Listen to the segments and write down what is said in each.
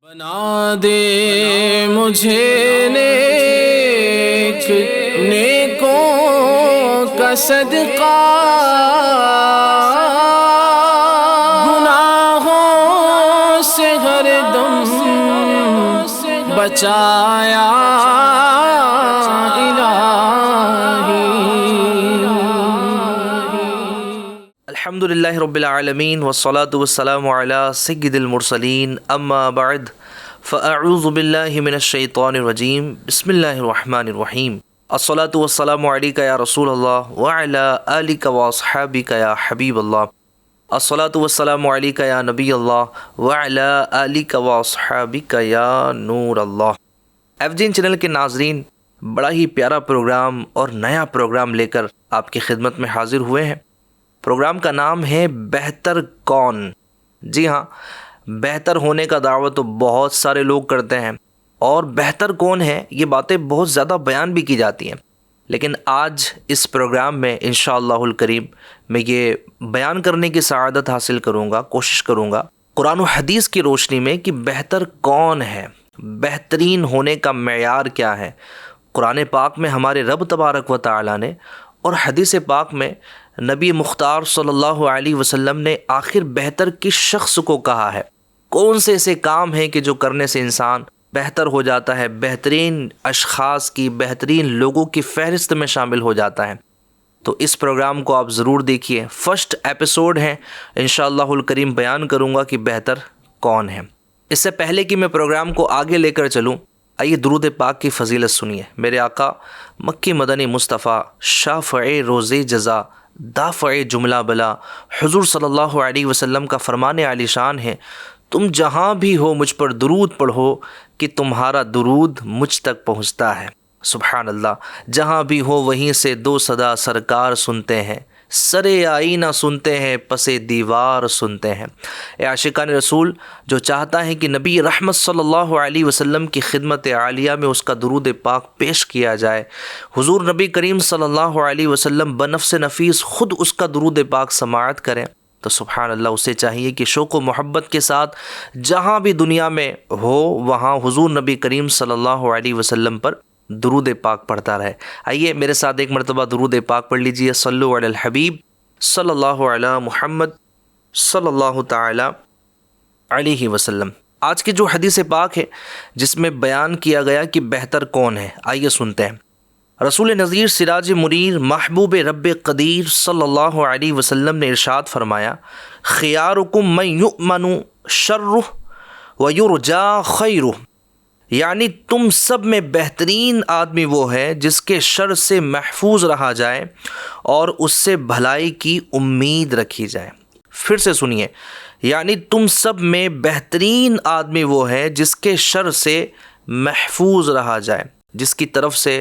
بنا دے مجھے نیک نیکوں کا صدقہ، گناہوں سے ہر دم بچایا الحمدللہ رب العالمین والصلاة والسلام علی سید المرسلین اما بعد فاعوذ باللہ من الشیطان الرجیم بسم اللہ الرحمن الرحیم الصلاة والسلام علیکہ یا رسول اللہ وعلی آلک واصحابک یا حبیب اللہ الصلاة والسلام علیکہ یا نبی اللہ وعلی آلک واصحابک یا نور اللہ۔ FGN چینل کے ناظرین، بڑا ہی پیارا پروگرام اور نیا پروگرام لے کر آپ کی خدمت میں حاضر ہوئے ہیں۔ پروگرام کا نام ہے بہتر کون؟ جی ہاں، بہتر ہونے کا دعویٰ تو بہت سارے لوگ کرتے ہیں، اور بہتر کون ہے یہ باتیں بہت زیادہ بیان بھی کی جاتی ہیں، لیکن آج اس پروگرام میں انشاءاللہ الکریم میں یہ بیان کرنے کی سعادت حاصل کروں گا، کوشش کروں گا قرآن و حدیث کی روشنی میں کہ بہتر کون ہے، بہترین ہونے کا معیار کیا ہے۔ قرآن پاک میں ہمارے رب تبارک و تعالی نے اور حدیث پاک میں نبی مختار صلی اللہ علیہ وسلم نے آخر بہتر کس شخص کو کہا ہے، کون سے ایسے کام ہیں کہ جو کرنے سے انسان بہتر ہو جاتا ہے، بہترین اشخاص کی، بہترین لوگوں کی فہرست میں شامل ہو جاتا ہے۔ تو اس پروگرام کو آپ ضرور دیکھیے، فرسٹ ایپیسوڈ ہے، انشاءاللہ الکریم بیان کروں گا کہ بہتر کون ہے۔ اس سے پہلے کہ میں پروگرام کو آگے لے کر چلوں، آئیے درود پاک کی فضیلت سنیے۔ میرے آقا مکی مدنی مصطفیٰ شافع روز جزا دافع جملہ بلا حضور صلی اللہ علیہ وسلم کا فرمان عالی شان ہے، تم جہاں بھی ہو مجھ پر درود پڑھو کہ تمہارا درود مجھ تک پہنچتا ہے۔ سبحان اللہ، جہاں بھی ہو وہیں سے دو صدا سرکار سنتے ہیں، سرے آئینہ سنتے ہیں، پسے دیوار سنتے ہیں۔ اے عاشقان رسول، جو چاہتا ہے کہ نبی رحمت صلی اللہ علیہ وسلم کی خدمت عالیہ میں اس کا درود پاک پیش کیا جائے، حضور نبی کریم صلی اللہ علیہ وسلم بنفس نفیس خود اس کا درود پاک سماعت کریں، تو سبحان اللہ اسے چاہیے کہ شوق و محبت کے ساتھ جہاں بھی دنیا میں ہو وہاں حضور نبی کریم صلی اللہ علیہ وسلم پر درود پاک پڑھتا رہے۔ آئیے میرے ساتھ ایک مرتبہ درود پاک پڑھ لیجئے۔ صلو علی الحبیب صلی اللہ علی محمد صلی اللہ تعالی علیہ وسلم۔ آج کی جو حدیث پاک ہے جس میں بیان کیا گیا کہ بہتر کون ہے، آئیے سنتے ہیں۔ رسول نذیر سراج منیر محبوب رب قدیر صلی اللہ علیہ وسلم نے ارشاد فرمایا، خیارکم من یؤمن شرہ ویرجا خیرہ، یعنی تم سب میں بہترین آدمی وہ ہے جس کے شر سے محفوظ رہا جائے اور اس سے بھلائی کی امید رکھی جائے۔ پھر سے سنیے، یعنی تم سب میں بہترین آدمی وہ ہے جس کے شر سے محفوظ رہا جائے، جس کی طرف سے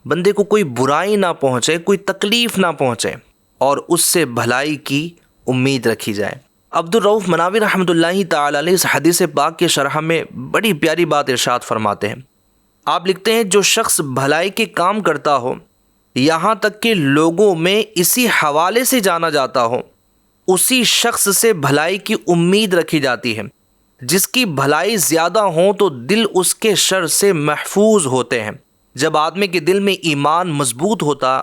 بندے کو کوئی برائی نہ پہنچے، کوئی تکلیف نہ پہنچے، اور اس سے بھلائی کی امید رکھی جائے۔ عبد الرؤف مناوی رحمۃ اللہ تعالی علیہ اس حدیث پاک کے شرح میں بڑی پیاری بات ارشاد فرماتے ہیں۔ آپ لکھتے ہیں، جو شخص بھلائی کے کام کرتا ہو، یہاں تک کہ لوگوں میں اسی حوالے سے جانا جاتا ہو، اسی شخص سے بھلائی کی امید رکھی جاتی ہے۔ جس کی بھلائی زیادہ ہو تو دل اس کے شر سے محفوظ ہوتے ہیں۔ جب آدمی کے دل میں ایمان مضبوط ہوتا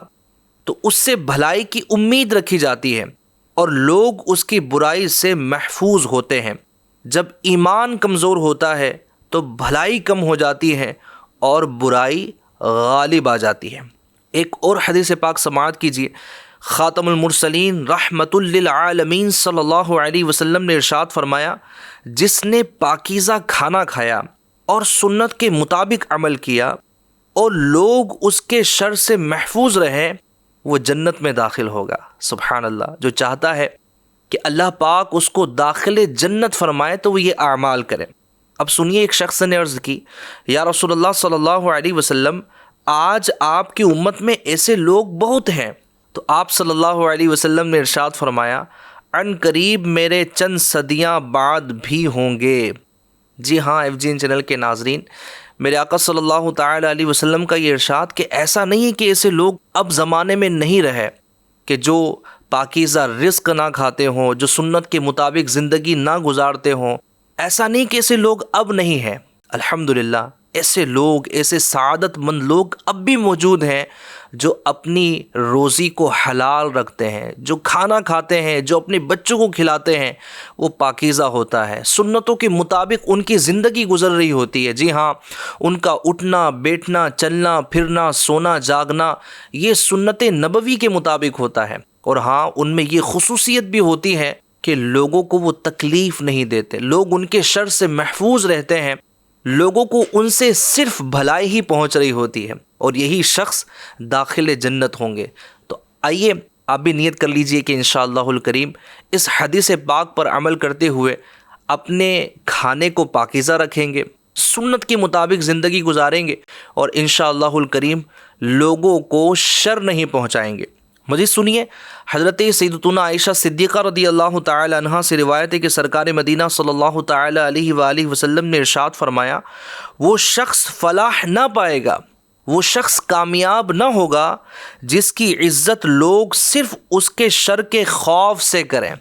تو اس سے بھلائی کی امید رکھی جاتی ہے، اور لوگ اس کی برائی سے محفوظ ہوتے ہیں۔ جب ایمان کمزور ہوتا ہے تو بھلائی کم ہو جاتی ہے اور برائی غالب آ جاتی ہے۔ ایک اور حدیث پاک سماعت کیجیے۔ خاتم المرسلین رحمت للعالمین صلی اللہ علیہ وسلم نے ارشاد فرمایا، جس نے پاکیزہ کھانا کھایا اور سنت کے مطابق عمل کیا اور لوگ اس کے شر سے محفوظ رہیں، وہ جنت میں داخل ہوگا۔ سبحان اللہ، جو چاہتا ہے کہ اللہ پاک اس کو داخل جنت فرمائے تو وہ یہ اعمال کرے۔ اب سنیے، ایک شخص نے عرض کی، یا رسول اللہ صلی اللہ علیہ وسلم، آج آپ کی امت میں ایسے لوگ بہت ہیں، تو آپ صلی اللہ علیہ وسلم نے ارشاد فرمایا، عن قریب میرے چند صدیاں بعد بھی ہوں گے۔ جی ہاں FGN چینل کے ناظرین، میرے آقا صلی اللہ تعالی علیہ وسلم کا یہ ارشاد کہ ایسا نہیں ہے کہ ایسے لوگ اب زمانے میں نہیں رہے کہ جو پاکیزہ رزق نہ کھاتے ہوں، جو سنت کے مطابق زندگی نہ گزارتے ہوں، ایسا نہیں کہ ایسے لوگ اب نہیں ہیں، الحمدللہ ایسے لوگ، ایسے سعادت مند لوگ اب بھی موجود ہیں جو اپنی روزی کو حلال رکھتے ہیں، جو کھانا کھاتے ہیں، جو اپنے بچوں کو کھلاتے ہیں وہ پاکیزہ ہوتا ہے، سنتوں کے مطابق ان کی زندگی گزر رہی ہوتی ہے۔ جی ہاں، ان کا اٹھنا بیٹھنا، چلنا پھرنا، سونا جاگنا یہ سنت نبوی کے مطابق ہوتا ہے، اور ہاں ان میں یہ خصوصیت بھی ہوتی ہے کہ لوگوں کو وہ تکلیف نہیں دیتے، لوگ ان کے شر سے محفوظ رہتے ہیں، لوگوں کو ان سے صرف بھلائی ہی پہنچ رہی ہوتی ہے، اور یہی شخص داخل جنت ہوں گے۔ تو آئیے آپ بھی نیت کر لیجئے کہ انشاءاللہ الکریم اس حدیث پاک پر عمل کرتے ہوئے اپنے کھانے کو پاکیزہ رکھیں گے، سنت کے مطابق زندگی گزاریں گے، اور انشاءاللہ الکریم لوگوں کو شر نہیں پہنچائیں گے۔ مزید سنیے، حضرت سیدتنا عائشہ صدیقہ رضی اللہ تعالی عنہا سے روایت ہے کہ سرکار مدینہ صلی اللہ تعالی علیہ وآلہ وسلم نے ارشاد فرمایا، وہ شخص فلاح نہ پائے گا، وہ شخص کامیاب نہ ہوگا جس کی عزت لوگ صرف اس کے شر کے خوف سے کریں۔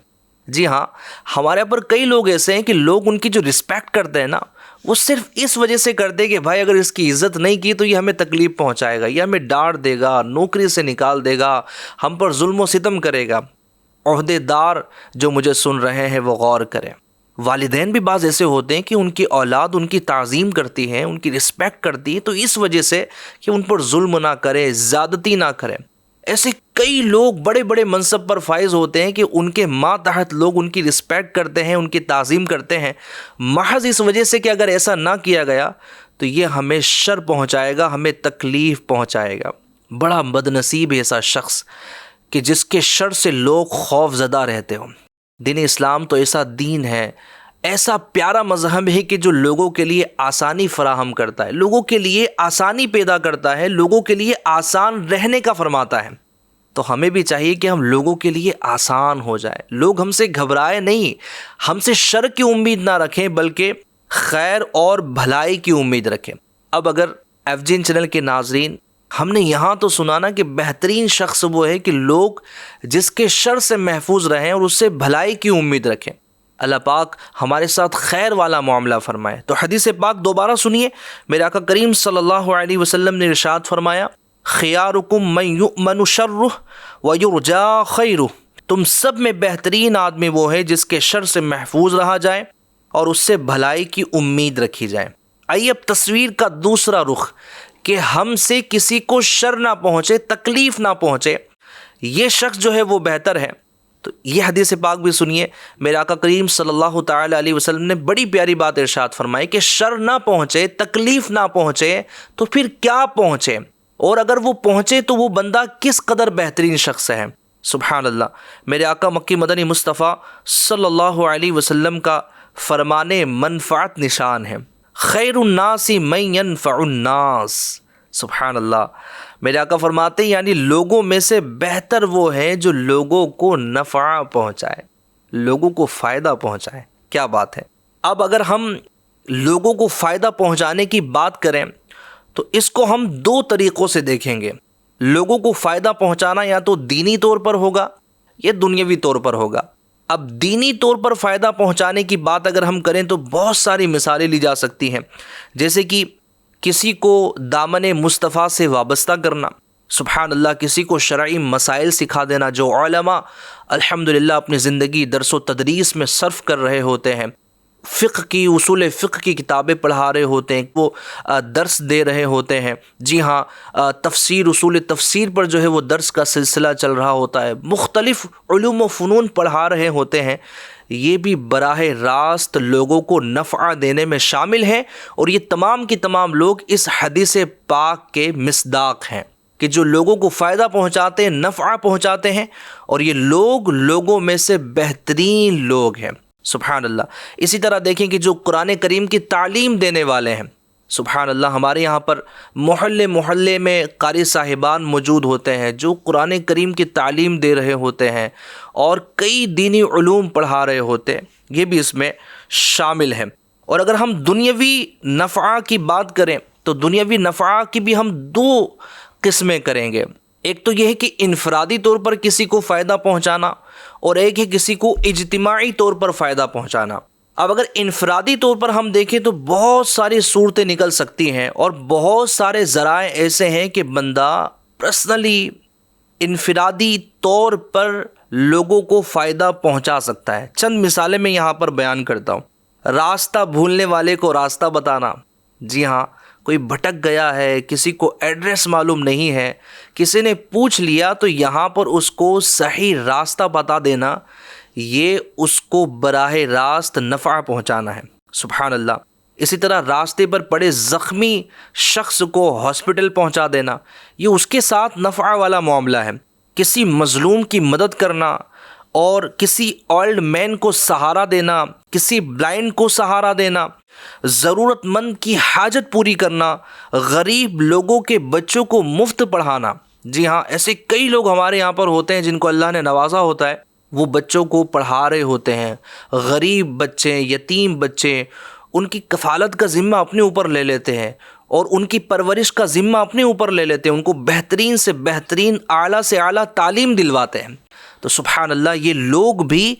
جی ہاں، ہمارے یہاں پر کئی لوگ ایسے ہیں کہ لوگ ان کی جو رسپیکٹ کرتے ہیں نا، وہ صرف اس وجہ سے کرتے کہ بھائی اگر اس کی عزت نہیں کی تو یہ ہمیں تکلیف پہنچائے گا، یہ ہمیں ڈانٹ دے گا، نوکری سے نکال دے گا، ہم پر ظلم و ستم کرے گا۔ عہدے دار جو مجھے سن رہے ہیں وہ غور کریں، والدین بھی بعض ایسے ہوتے ہیں کہ ان کی اولاد ان کی تعظیم کرتی ہے، ان کی رسپیکٹ کرتی ہے، تو اس وجہ سے کہ ان پر ظلم نہ کرے، زیادتی نہ کرے۔ ایسے کئی لوگ بڑے بڑے منصب پر فائز ہوتے ہیں کہ ان کے ماتحت لوگ ان کی رسپیکٹ کرتے ہیں، ان کی تعظیم کرتے ہیں، محض اس وجہ سے کہ اگر ایسا نہ کیا گیا تو یہ ہمیں شر پہنچائے گا، ہمیں تکلیف پہنچائے گا۔ بڑا بدنصیب ہے ایسا شخص کہ جس کے شر سے لوگ خوف زدہ رہتے ہوں۔ دین اسلام تو ایسا دین ہے، ایسا پیارا مذہب ہے کہ جو لوگوں کے لیے آسانی فراہم کرتا ہے، لوگوں کے لیے آسانی پیدا کرتا ہے، لوگوں کے لیے آسان رہنے کا فرماتا ہے۔ تو ہمیں بھی چاہیے کہ ہم لوگوں کے لیے آسان ہو جائے، لوگ ہم سے گھبرائے نہیں، ہم سے شر کی امید نہ رکھیں بلکہ خیر اور بھلائی کی امید رکھیں۔ اب اگر ایف جین چینل کے ناظرین، ہم نے یہاں تو سنا نا کہ بہترین شخص وہ ہے کہ لوگ جس کے شر سے محفوظ رہیں اور اس سے بھلائی کی امید رکھیں۔ اللہ پاک ہمارے ساتھ خیر والا معاملہ فرمائے۔ تو حدیث پاک دوبارہ سنیے، میرے آقا کریم صلی اللہ علیہ وسلم نے ارشاد فرمایا، خیارکم من یؤمن شرہ ویرجا خیرہ، تم سب میں بہترین آدمی وہ ہے جس کے شر سے محفوظ رہا جائے اور اس سے بھلائی کی امید رکھی جائے۔ آئیے اب تصویر کا دوسرا رخ کہ ہم سے کسی کو شر نہ پہنچے، تکلیف نہ پہنچے، یہ شخص جو ہے وہ بہتر ہے۔ تو یہ حدیث پاک بھی سنیے، میرے آقا کریم صلی اللہ تعالی علیہ وسلم نے بڑی پیاری بات ارشاد فرمائی کہ شر نہ پہنچے، تکلیف نہ پہنچے تو پھر کیا پہنچے، اور اگر وہ پہنچے تو وہ بندہ کس قدر بہترین شخص ہے۔ سبحان اللہ، میرے آقا مکی مدنی مصطفیٰ صلی اللہ علیہ وسلم کا فرمان منفعت نشان ہے، خیر الناس من ینفع الناس۔ سبحان اللہ، میرے آقا فرماتے ہیں یعنی لوگوں میں سے بہتر وہ ہے جو لوگوں کو نفع پہنچائے، لوگوں کو فائدہ پہنچائے۔ کیا بات ہے! اب اگر ہم لوگوں کو فائدہ پہنچانے کی بات کریں تو اس کو ہم دو طریقوں سے دیکھیں گے۔ لوگوں کو فائدہ پہنچانا یا تو دینی طور پر ہوگا یا دنیاوی طور پر ہوگا۔ اب دینی طور پر فائدہ پہنچانے کی بات اگر ہم کریں تو بہت ساری مثالیں لی جا سکتی ہیں، جیسے کہ کسی کو دامن مصطفیٰ سے وابستہ کرنا، سبحان اللہ، کسی کو شرعی مسائل سکھا دینا، جو علماء الحمدللہ اپنی زندگی درس و تدریس میں صرف کر رہے ہوتے ہیں، فقہ کی، اصول فقہ کی کتابیں پڑھا رہے ہوتے ہیں، وہ درس دے رہے ہوتے ہیں۔ جی ہاں، تفسیر، اصول تفسیر پر جو ہے وہ درس کا سلسلہ چل رہا ہوتا ہے، مختلف علوم و فنون پڑھا رہے ہوتے ہیں، یہ بھی براہ راست لوگوں کو نفع دینے میں شامل ہیں، اور یہ تمام کی تمام لوگ اس حدیث پاک کے مصداق ہیں کہ جو لوگوں کو فائدہ پہنچاتے ہیں، نفع پہنچاتے ہیں، اور یہ لوگ لوگوں میں سے بہترین لوگ ہیں۔ سبحان اللہ۔ اسی طرح دیکھیں کہ جو قرآن کریم کی تعلیم دینے والے ہیں، سبحان اللہ، ہمارے یہاں پر محلے محلے میں قاری صاحبان موجود ہوتے ہیں جو قرآن کریم کی تعلیم دے رہے ہوتے ہیں اور کئی دینی علوم پڑھا رہے ہوتے ہیں، یہ بھی اس میں شامل ہیں۔ اور اگر ہم دنیاوی نفع کی بات کریں تو دنیاوی نفع کی بھی ہم دو قسمیں کریں گے۔ ایک تو یہ ہے کہ انفرادی طور پر کسی کو فائدہ پہنچانا، اور ایک ہے کسی کو اجتماعی طور پر فائدہ پہنچانا۔ اب اگر انفرادی طور پر ہم دیکھیں تو بہت ساری صورتیں نکل سکتی ہیں، اور بہت سارے ذرائع ایسے ہیں کہ بندہ پرسنلی انفرادی طور پر لوگوں کو فائدہ پہنچا سکتا ہے۔ چند مثالیں میں یہاں پر بیان کرتا ہوں۔ راستہ بھولنے والے کو راستہ بتانا، جی ہاں، کوئی بھٹک گیا ہے، کسی کو ایڈریس معلوم نہیں ہے، کسی نے پوچھ لیا تو یہاں پر اس کو صحیح راستہ بتا دینا، یہ اس کو براہ راست نفع پہنچانا ہے۔ سبحان اللہ۔ اسی طرح راستے پر پڑے زخمی شخص کو ہاسپٹل پہنچا دینا، یہ اس کے ساتھ نفع والا معاملہ ہے۔ کسی مظلوم کی مدد کرنا، اور کسی اولڈ مین کو سہارا دینا، کسی بلائنڈ کو سہارا دینا، ضرورت مند کی حاجت پوری کرنا، غریب لوگوں کے بچوں کو مفت پڑھانا۔ جی ہاں، ایسے کئی لوگ ہمارے یہاں پر ہوتے ہیں جن کو اللہ نے نوازا ہوتا ہے، وہ بچوں کو پڑھا رہے ہوتے ہیں، غریب بچے، یتیم بچے، ان کی کفالت کا ذمہ اپنے اوپر لے لیتے ہیں، اور ان کی پرورش کا ذمہ اپنے اوپر لے لیتے ہیں، ان کو بہترین سے بہترین، اعلیٰ سے اعلیٰ تعلیم دلواتے ہیں۔ تو سبحان اللہ، یہ لوگ بھی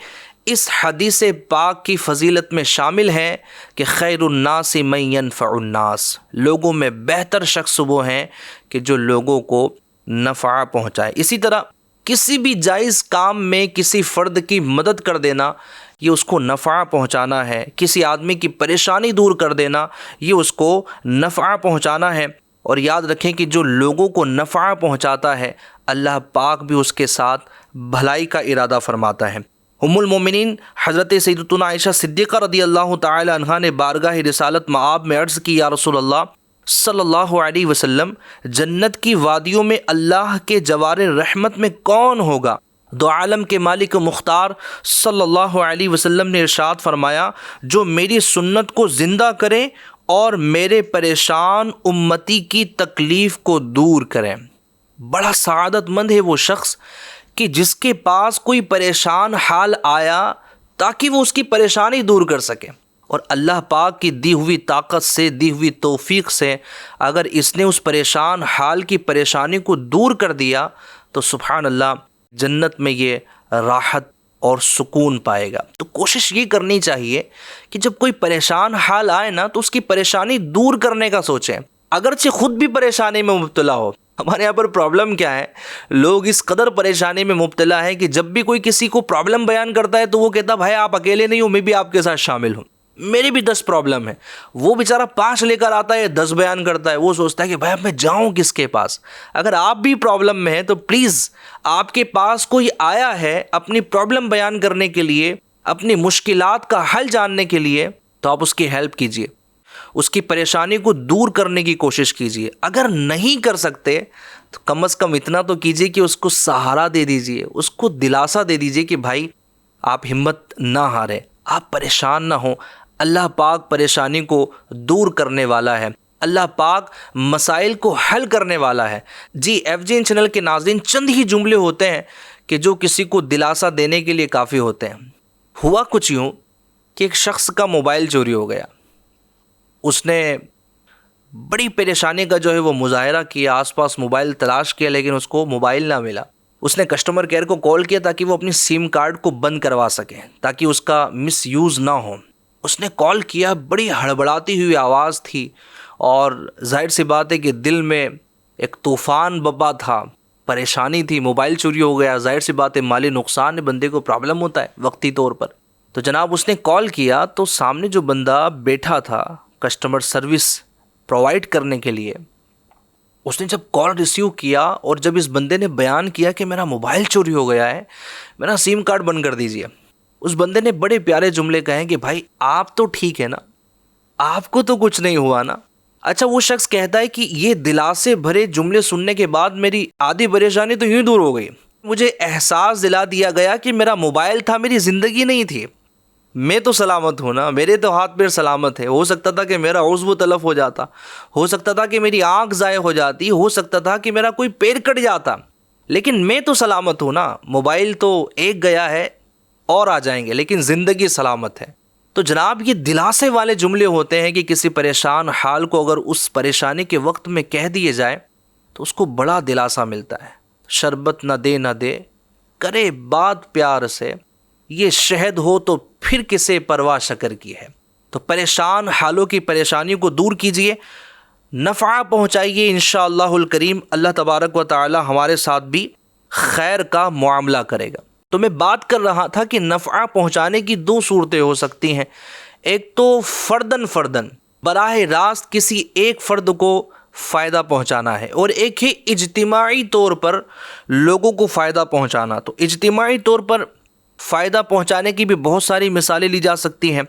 اس حدیث پاک کی فضیلت میں شامل ہیں کہ خیر الناس من ینفع الناس، لوگوں میں بہتر شخص وہ ہیں کہ جو لوگوں کو نفع پہنچائے۔ اسی طرح کسی بھی جائز کام میں کسی فرد کی مدد کر دینا، یہ اس کو نفع پہنچانا ہے۔ کسی آدمی کی پریشانی دور کر دینا، یہ اس کو نفع پہنچانا ہے۔ اور یاد رکھیں کہ جو لوگوں کو نفع پہنچاتا ہے، اللہ پاک بھی اس کے ساتھ بھلائی کا ارادہ فرماتا ہے۔ ام المومنین حضرت سیدتنا عائشہ صدیقہ رضی اللہ تعالی عنہا نے بارگاہ رسالت مآب میں عرض کی، یا رسول اللہ صلی اللہ علیہ وسلم، جنت کی وادیوں میں اللہ کے جوار رحمت میں کون ہوگا؟ دو عالم کے مالک مختار صلی اللہ علیہ وسلم نے ارشاد فرمایا، جو میری سنت کو زندہ کرے اور میرے پریشان امتی کی تکلیف کو دور کریں۔ بڑا سعادت مند ہے وہ شخص کہ جس کے پاس کوئی پریشان حال آیا تاکہ وہ اس کی پریشانی دور کر سکے، اور اللہ پاک کی دی ہوئی طاقت سے، دی ہوئی توفیق سے اگر اس نے اس پریشان حال کی پریشانی کو دور کر دیا تو سبحان اللہ، جنت میں یہ راحت اور سکون پائے گا۔ تو کوشش یہ کرنی چاہیے کہ جب کوئی پریشان حال آئے نا تو اس کی پریشانی دور کرنے کا سوچیں، اگرچہ خود بھی پریشانی میں مبتلا ہو۔ ہمارے یہاں پر پرابلم کیا ہے، لوگ اس قدر پریشانی میں مبتلا ہے کہ جب بھی کوئی کسی کو پرابلم بیان کرتا ہے تو وہ کہتا بھائی آپ اکیلے نہیں ہو، میں بھی آپ کے ساتھ شامل ہوں، میری بھی 10 پرابلم ہے۔ وہ بیچارہ 5 لے کر آتا ہے، 10 بیان کرتا ہے، وہ سوچتا ہے کہ بھائی اب میں جاؤں کس کے پاس۔ اگر آپ بھی پرابلم میں ہیں تو پلیز، آپ کے پاس کوئی آیا ہے اپنی پرابلم بیان کرنے کے لیے، اپنی مشکلات کا حل جاننے کے لیے، تو آپ اس کی ہیلپ کیجیے، اس کی پریشانی کو دور کرنے کی کوشش کیجیے۔ اگر نہیں کر سکتے تو کم از کم اتنا تو کیجیے کہ اس کو سہارا دے دیجیے، اس کو دلاسا دے دیجیے کہ بھائی آپ ہمت نہ ہاریں، آپ پریشان نہ ہوں، اللہ پاک پریشانی کو دور کرنے والا ہے، اللہ پاک مسائل کو حل کرنے والا ہے۔ جی FGN چینل کے ناظرین، چند ہی جملے ہوتے ہیں کہ جو کسی کو دلاسا دینے کے لیے کافی ہوتے ہیں۔ ہوا کچھ یوں کہ ایک شخص کا موبائل چوری ہو گیا، اس نے بڑی پریشانی کا جو ہے وہ مظاہرہ کیا، آس پاس موبائل تلاش کیا لیکن اس کو موبائل نہ ملا۔ اس نے کسٹمر کیئر کو کال کیا تاکہ وہ اپنی سیم کارڈ کو بند کروا سکے، تاکہ اس کا مس یوز نہ ہو۔ اس نے کال کیا، بڑی ہڑبڑاتی ہوئی آواز تھی، اور ظاہر سی بات ہے کہ دل میں ایک طوفان بپا تھا، پریشانی تھی، موبائل چوری ہو گیا، ظاہر سی بات ہے مالی نقصان ہے، بندے کو پرابلم ہوتا ہے وقتی طور پر۔ تو جناب اس نے کال کیا تو سامنے جو بندہ بیٹھا تھا کسٹمر سروس پرووائڈ کرنے کے لیے، اس نے جب کال ریسیو کیا اور جب اس بندے نے بیان کیا کہ میرا موبائل چوری ہو گیا ہے، میرا سیم کارڈ بند کر دیجیے، اس بندے نے بڑے پیارے جملے کہے کہ بھائی آپ تو ٹھیک ہے نا، آپ کو تو کچھ نہیں ہوا نا۔ اچھا، وہ شخص کہتا ہے کہ یہ دلاسے بھرے جملے سننے کے بعد میری آدھی پریشانی تو یوں دور ہو گئی، مجھے احساس دلا دیا گیا کہ میرا موبائل تھا، میری زندگی نہیں تھی، میں تو سلامت ہوں نا، میرے تو ہاتھ پیر سلامت ہے۔ ہو سکتا تھا کہ میرا عضو تلف ہو جاتا، ہو سکتا تھا کہ میری آنکھ ضائع ہو جاتی، ہو سکتا تھا کہ میرا کوئی پیر کٹ جاتا، لیکن میں تو سلامت ہوں نا۔ موبائل تو ایک گیا ہے اور آ جائیں گے، لیکن زندگی سلامت ہے۔ تو جناب یہ دلاسے والے جملے ہوتے ہیں کہ کسی پریشان حال کو اگر اس پریشانی کے وقت میں کہہ دیے جائے تو اس کو بڑا دلاسا ملتا ہے۔ شربت نہ دے نہ دے، کرے بات پیار سے، یہ شہد ہو تو پھر کسے پرواہ شکر کی ہے۔ تو پریشان حالوں کی پریشانیوں کو دور کیجئے، نفع پہنچائیے، انشاءاللہ الکریم اللہ تبارک و تعالی ہمارے ساتھ بھی خیر کا معاملہ کرے گا۔ تو میں بات کر رہا تھا کہ نفع پہنچانے کی دو صورتیں ہو سکتی ہیں، ایک تو فردن براہ راست کسی ایک فرد کو فائدہ پہنچانا ہے، اور ایک ہے اجتماعی طور پر لوگوں کو فائدہ پہنچانا۔ تو اجتماعی طور پر فائدہ پہنچانے کی بھی بہت ساری مثالیں لی جا سکتی ہیں،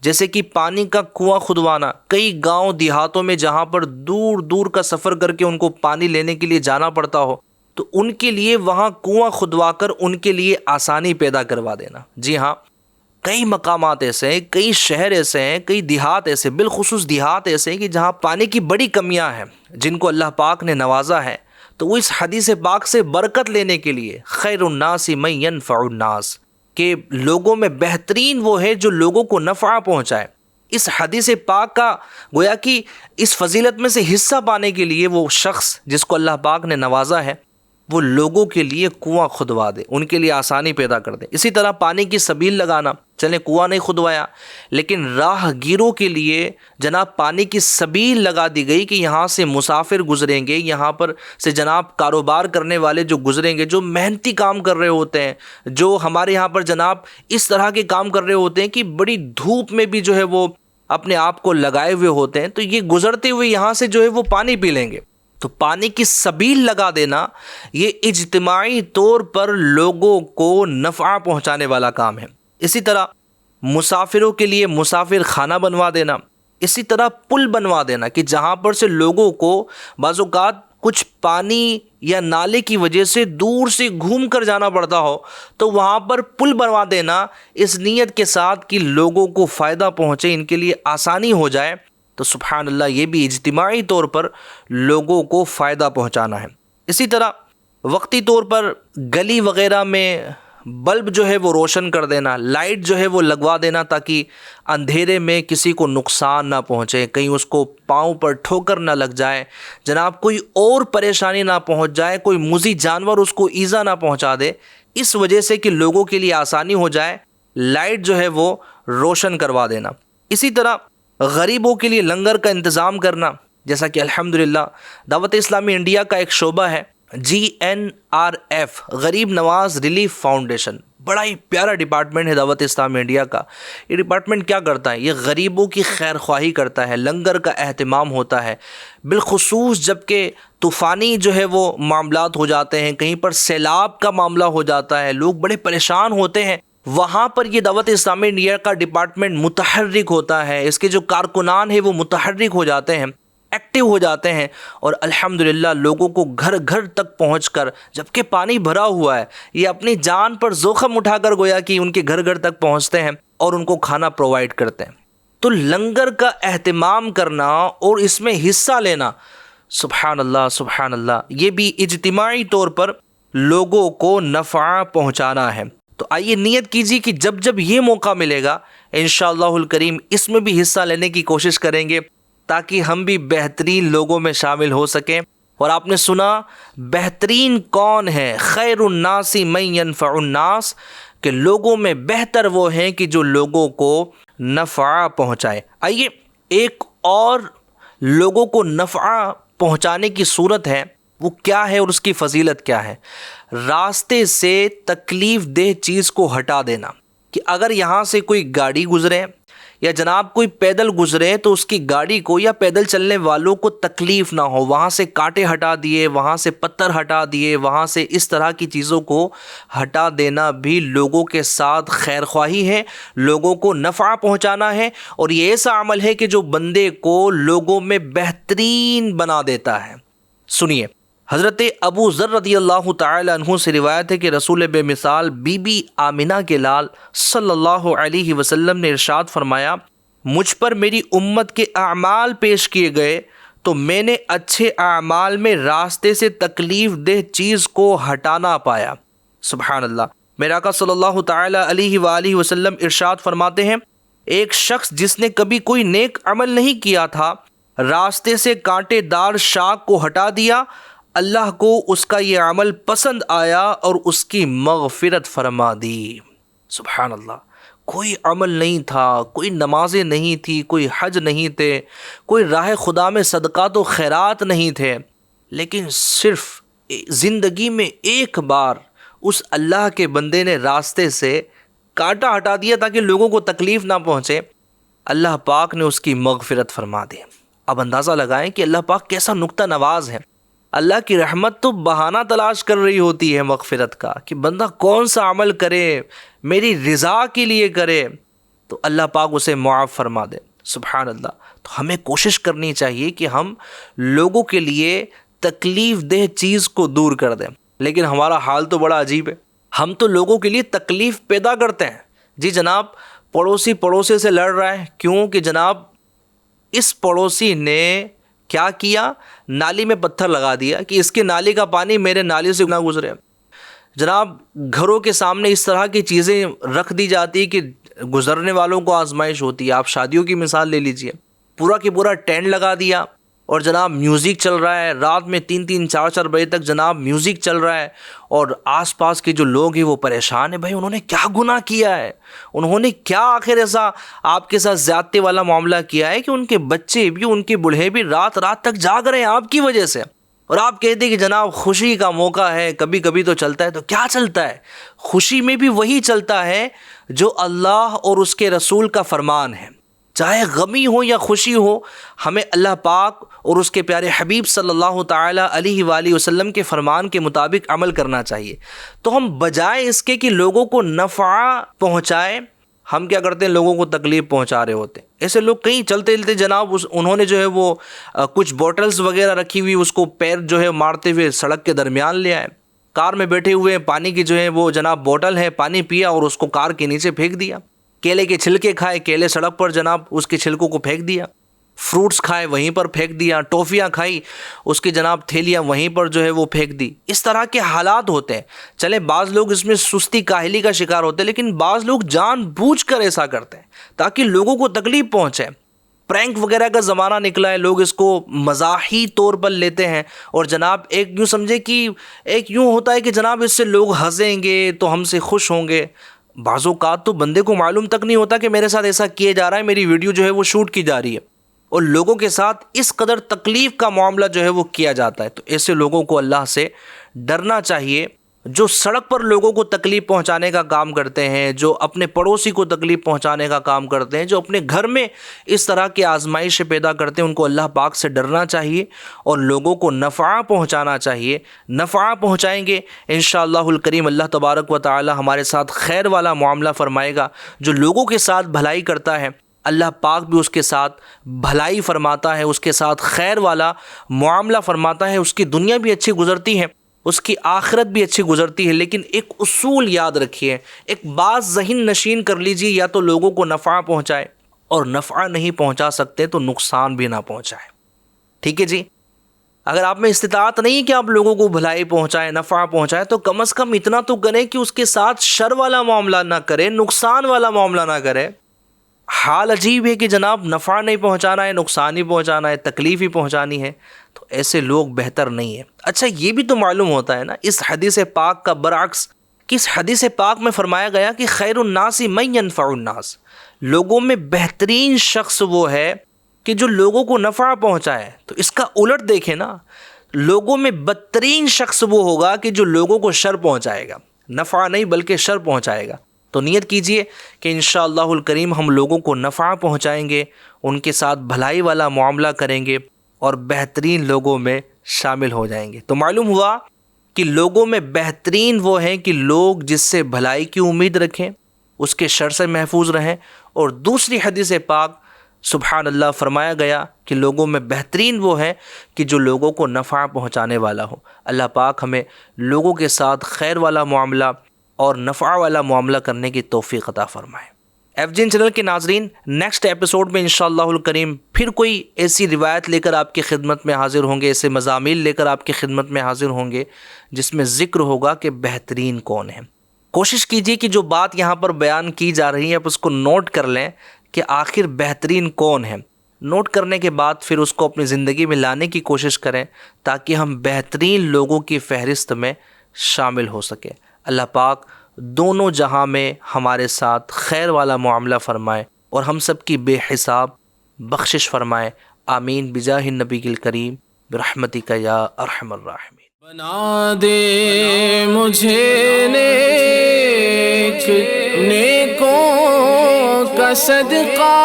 جیسے کہ پانی کا کنواں کھدوانا۔ کئی گاؤں دیہاتوں میں جہاں پر دور دور کا سفر کر کے ان کو پانی لینے کے لیے جانا پڑتا ہو، تو ان کے لیے وہاں کنواں کھدوا کر ان کے لیے آسانی پیدا کروا دینا۔ جی ہاں، کئی مقامات ایسے ہیں، کئی شہر ایسے ہیں، کئی دیہات ایسے، بالخصوص دیہات ایسے ہیں کہ جہاں پانی کی بڑی کمیاں ہیں، جن کو اللہ پاک نے نوازا ہے۔ تو وہ اس حدیث پاک سے برکت لینے کے لیے خیر الناس من ینفع الناس، کہ لوگوں میں بہترین وہ ہے جو لوگوں کو نفع پہنچائے۔ اس حدیث پاک کا گویا کہ اس فضیلت میں سے حصہ پانے کے لیے وہ شخص جس کو اللہ پاک نے نوازا ہے، وہ لوگوں کے لیے کنواں کھدوا دے، ان کے لیے آسانی پیدا کر دے۔ اسی طرح پانی کی سبیل لگانا، چلیں کنواں نہیں کھدوایا لیکن راہ گیروں کے لیے جناب پانی کی سبیل لگا دی گئی کہ یہاں سے مسافر گزریں گے، یہاں پر سے جناب کاروبار کرنے والے جو گزریں گے، جو محنتی کام کر رہے ہوتے ہیں، جو ہمارے یہاں پر جناب اس طرح کے کام کر رہے ہوتے ہیں کہ بڑی دھوپ میں بھی جو ہے وہ اپنے آپ کو لگائے ہوئے ہوتے ہیں، تو یہ گزرتے ہوئے یہاں سے جو ہے وہ پانی پی لیں گے۔ تو پانی کی سبیل لگا دینا یہ اجتماعی طور پر لوگوں کو نفع پہنچانے والا کام ہے۔ اسی طرح مسافروں کے لیے مسافر خانہ بنوا دینا، اسی طرح پل بنوا دینا کہ جہاں پر سے لوگوں کو بعض اوقات کچھ پانی یا نالے کی وجہ سے دور سے گھوم کر جانا پڑتا ہو، تو وہاں پر پل بنوا دینا اس نیت کے ساتھ کہ لوگوں کو فائدہ پہنچے، ان کے لیے آسانی ہو جائے۔ تو سبحان اللہ، یہ بھی اجتماعی طور پر لوگوں کو فائدہ پہنچانا ہے۔ اسی طرح وقتی طور پر گلی وغیرہ میں بلب جو ہے وہ روشن کر دینا، لائٹ جو ہے وہ لگوا دینا تاکہ اندھیرے میں کسی کو نقصان نہ پہنچے، کہیں اس کو پاؤں پر ٹھوکر نہ لگ جائے، جناب کوئی اور پریشانی نہ پہنچ جائے، کوئی موذی جانور اس کو ایذا نہ پہنچا دے، اس وجہ سے کہ لوگوں کے لیے آسانی ہو جائے، لائٹ جو ہے وہ روشن کروا دینا۔ اسی طرح غریبوں کے لیے لنگر کا انتظام کرنا، جیسا کہ الحمدللہ دعوت اسلامی انڈیا کا ایک شعبہ ہے GNRF، غریب نواز ریلیف فاؤنڈیشن، بڑا ہی پیارا ڈپارٹمنٹ ہے دعوت اسلامی انڈیا کا۔ یہ ڈپارٹمنٹ کیا کرتا ہے؟ یہ غریبوں کی خیر خواہی کرتا ہے، لنگر کا اہتمام ہوتا ہے، بالخصوص جب کہ طوفانی جو ہے وہ معاملات ہو جاتے ہیں، کہیں پر سیلاب کا معاملہ ہو جاتا ہے، لوگ بڑے پریشان ہوتے ہیں، وہاں پر یہ دعوت اسلامی انڈیا کا ڈپارٹمنٹ متحرک ہوتا ہے، اس کے جو کارکنان ہیں وہ متحرک ہو جاتے ہیں، ایکٹیو ہو جاتے ہیں، اور الحمدللہ لوگوں کو گھر گھر تک پہنچ کر، جبکہ پانی بھرا ہوا ہے، یہ اپنی جان پر زوخم اٹھا کر گویا کہ ان کے گھر گھر تک پہنچتے ہیں اور ان کو کھانا پرووائڈ کرتے ہیں۔ تو لنگر کا اہتمام کرنا اور اس میں حصہ لینا، سبحان اللہ سبحان اللہ، یہ بھی اجتماعی طور پر لوگوں کو نفع پہنچانا ہے۔ تو آئیے نیت کیجیے کہ جب جب یہ موقع ملے گا انشاءاللہ الکریم اس میں بھی حصہ لینے کی کوشش کریں گے، تاکہ ہم بھی بہترین لوگوں میں شامل ہو سکیں۔ اور آپ نے سنا بہترین کون ہے؟ خیر الناس من ینفع الناس، کہ لوگوں میں بہتر وہ ہیں کہ جو لوگوں کو نفع پہنچائے۔ آئیے ایک اور لوگوں کو نفع پہنچانے کی صورت ہے، وہ کیا ہے اور اس کی فضیلت کیا ہے؟ راستے سے تکلیف دہ چیز کو ہٹا دینا، کہ اگر یہاں سے کوئی گاڑی گزرے یا جناب کوئی پیدل گزرے تو اس کی گاڑی کو یا پیدل چلنے والوں کو تکلیف نہ ہو، وہاں سے کانٹے ہٹا دیے، وہاں سے پتھر ہٹا دیے، وہاں سے اس طرح کی چیزوں کو ہٹا دینا بھی لوگوں کے ساتھ خیر خواہی ہے، لوگوں کو نفع پہنچانا ہے، اور یہ ایسا عمل ہے کہ جو بندے کو لوگوں میں بہترین بنا دیتا ہے۔ سنیے، حضرت ابو ذر رضی اللہ تعالی عنہ سے روایت ہے کہ رسول بے مثال بی بی آمنہ کے لال صلی اللہ علیہ وسلم نے ارشاد فرمایا، مجھ پر میری امت کے اعمال پیش کیے گئے تو میں نے اچھے اعمال میں راستے سے تکلیف دہ چیز کو ہٹانا پایا۔ سبحان اللہ، میرے آقا صلی اللہ تعالی علیہ وآلہ وسلم ارشاد فرماتے ہیں، ایک شخص جس نے کبھی کوئی نیک عمل نہیں کیا تھا، راستے سے کانٹے دار شاخ کو ہٹا دیا، اللہ کو اس کا یہ عمل پسند آیا اور اس کی مغفرت فرما دی۔ سبحان اللہ. کوئی عمل نہیں تھا، کوئی نمازیں نہیں تھی، کوئی حج نہیں تھے، کوئی راہ خدا میں صدقات و خیرات نہیں تھے، لیکن صرف زندگی میں ایک بار اس اللہ کے بندے نے راستے سے کانٹا ہٹا دیا تاکہ لوگوں کو تکلیف نہ پہنچے. اللہ پاک نے اس کی مغفرت فرما دی. اب اندازہ لگائیں کہ اللہ پاک کیسا نکتہ نواز ہے. اللہ کی رحمت تو بہانہ تلاش کر رہی ہوتی ہے مغفرت کا، کہ بندہ کون سا عمل کرے میری رضا کے لیے کرے تو اللہ پاک اسے معاف فرما دے. سبحان اللہ. تو ہمیں کوشش کرنی چاہیے کہ ہم لوگوں کے لیے تکلیف دہ چیز کو دور کر دیں، لیکن ہمارا حال تو بڑا عجیب ہے. ہم تو لوگوں کے لیے تکلیف پیدا کرتے ہیں. جی جناب، پڑوسی پڑوسی سے لڑ رہا ہے، کیوں کہ جناب اس پڑوسی نے کیا کیا، نالی میں پتھر لگا دیا کہ اس کے نالی کا پانی میرے نالی سے نہ گزرے. جناب گھروں کے سامنے اس طرح کی چیزیں رکھ دی جاتی کہ گزرنے والوں کو آزمائش ہوتی ہے. آپ شادیوں کی مثال لے لیجئے، پورا کی پورا ٹینٹ لگا دیا اور جناب میوزک چل رہا ہے، رات میں 3 4 بجے تک جناب میوزک چل رہا ہے، اور آس پاس کے جو لوگ ہیں وہ پریشان ہیں. بھائی انہوں نے کیا گناہ کیا ہے؟ انہوں نے کیا آخر ایسا آپ کے ساتھ زیادتی والا معاملہ کیا ہے کہ ان کے بچے بھی، ان کے بوڑھے بھی رات تک جاگ رہے ہیں آپ کی وجہ سے؟ اور آپ کہتے ہیں کہ جناب خوشی کا موقع ہے، کبھی کبھی تو چلتا ہے. تو کیا چلتا ہے؟ خوشی میں بھی وہی چلتا ہے جو اللہ اور اس کے رسول کا فرمان ہے. چاہے غمی ہو یا خوشی ہو، ہمیں اللہ پاک اور اس کے پیارے حبیب صلی اللہ تعالی علیہ وآلہ وسلم کے فرمان کے مطابق عمل کرنا چاہیے. تو ہم بجائے اس کے کہ لوگوں کو نفع پہنچائیں، ہم کیا کرتے ہیں؟ لوگوں کو تکلیف پہنچا رہے ہوتے ہیں. ایسے لوگ کہیں چلتے چلتے جناب انہوں نے جو ہے وہ کچھ بوٹلز وغیرہ رکھی ہوئی، اس کو پیر جو ہے مارتے ہوئے سڑک کے درمیان لے آئے. کار میں بیٹھے ہوئے پانی کی جو ہے وہ جناب بوٹل ہے، پانی پیا اور اس کو کار کے نیچے پھینک دیا. کیلے کے چھلکے کھائے، کیلے سڑک پر جناب اس کے چھلکوں کو پھینک دیا. فروٹس کھائے، وہیں پر پھینک دیا. ٹافیاں کھائی، اس کی جناب تھیلیاں وہیں پر جو ہے وہ پھینک دی. اس طرح کے حالات ہوتے ہیں. چلے بعض لوگ اس میں سستی کاہلی کا شکار ہوتے ہیں، لیکن بعض لوگ جان بوجھ کر ایسا کرتے ہیں تاکہ لوگوں کو تکلیف پہنچے. پرینک وغیرہ کا زمانہ نکلا ہے، لوگ اس کو مزاحی طور پر لیتے ہیں، اور جناب ایک یوں سمجھے کہ ایک یوں ہوتا ہے کہ جناب اس سے لوگ ہنسیں گے تو ہم سے خوش ہوں گے. بعض اوقات تو بندے کو معلوم تک نہیں ہوتا کہ میرے ساتھ ایسا کیا جا رہا ہے، میری ویڈیو جو ہے وہ شوٹ کی جا رہی ہے، اور لوگوں کے ساتھ اس قدر تکلیف کا معاملہ جو ہے وہ کیا جاتا ہے. تو ایسے لوگوں کو اللہ سے ڈرنا چاہیے جو سڑک پر لوگوں کو تکلیف پہنچانے کا کام کرتے ہیں، جو اپنے پڑوسی کو تکلیف پہنچانے کا کام کرتے ہیں، جو اپنے گھر میں اس طرح کی آزمائش پیدا کرتے ہیں. ان کو اللہ پاک سے ڈرنا چاہیے اور لوگوں کو نفع پہنچانا چاہیے. نفع پہنچائیں گے انشاءاللہ الکریم اللہ تبارک و تعالی ہمارے ساتھ خیر والا معاملہ فرمائے گا. جو لوگوں کے ساتھ بھلائی کرتا ہے اللہ پاک بھی اس کے ساتھ بھلائی فرماتا ہے، اس کے ساتھ خیر والا معاملہ فرماتا ہے. اس کی دنیا بھی اچھی گزرتی ہے، اس کی آخرت بھی اچھی گزرتی ہے. لیکن ایک اصول یاد رکھیے، ایک بات ذہن نشین کر لیجیے، یا تو لوگوں کو نفع پہنچائے، اور نفع نہیں پہنچا سکتے تو نقصان بھی نہ پہنچائے. ٹھیک ہے جی؟ اگر آپ میں استطاعت نہیں کہ آپ لوگوں کو بھلائی پہنچائیں، نفع پہنچائیں، تو کم از کم اتنا تو کریں کہ اس کے ساتھ شر والا معاملہ نہ کرے، نقصان والا معاملہ نہ کرے. حال عجیب ہے کہ جناب نفع نہیں پہنچانا ہے، نقصان ہی پہنچانا ہے، تکلیف ہی پہنچانی ہے. تو ایسے لوگ بہتر نہیں ہیں. اچھا یہ بھی تو معلوم ہوتا ہے نا اس حدیث پاک کا برعکس، کہ اس حدیث پاک میں فرمایا گیا کہ خیر الناس من ینفع الناس، لوگوں میں بہترین شخص وہ ہے کہ جو لوگوں کو نفع پہنچائے. تو اس کا الٹ دیکھیں نا، لوگوں میں بدترین شخص وہ ہوگا کہ جو لوگوں کو شر پہنچائے گا، نفع نہیں بلکہ شر پہنچائے گا. تو نیت کیجئے کہ انشاءاللہ الکریم ہم لوگوں کو نفع پہنچائیں گے، ان کے ساتھ بھلائی والا معاملہ کریں گے اور بہترین لوگوں میں شامل ہو جائیں گے. تو معلوم ہوا کہ لوگوں میں بہترین وہ ہیں کہ لوگ جس سے بھلائی کی امید رکھیں، اس کے شر سے محفوظ رہیں. اور دوسری حدیث پاک سبحان اللہ فرمایا گیا کہ لوگوں میں بہترین وہ ہے کہ جو لوگوں کو نفع پہنچانے والا ہو. اللہ پاک ہمیں لوگوں کے ساتھ خیر والا معاملہ اور نفع والا معاملہ کرنے کی توفیق عطا فرمائے. ایف جین چینل کے ناظرین، نیکسٹ ایپیسوڈ میں انشاءاللہ الکریم پھر کوئی ایسی روایت لے کر آپ کی خدمت میں حاضر ہوں گے، ایسے مضامین لے کر آپ کی خدمت میں حاضر ہوں گے جس میں ذکر ہوگا کہ بہترین کون ہے. کوشش کیجیے کہ جو بات یہاں پر بیان کی جا رہی ہے آپ اس کو نوٹ کر لیں کہ آخر بہترین کون ہے. نوٹ کرنے کے بعد پھر اس کو اپنی زندگی میں لانے کی کوشش کریں تاکہ ہم بہترین لوگوں کی فہرست میں شامل ہو سکیں. اللہ پاک دونوں جہاں میں ہمارے ساتھ خیر والا معاملہ فرمائے اور ہم سب کی بے حساب بخشش فرمائے۔ آمین بجاہ النبی الکریم برحمتک یا ارحم الراحمین۔ بنا دے مجھے نیک نیکوں کا صدقہ،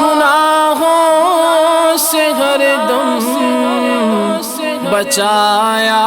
گناہوں سے ہر دم بچایا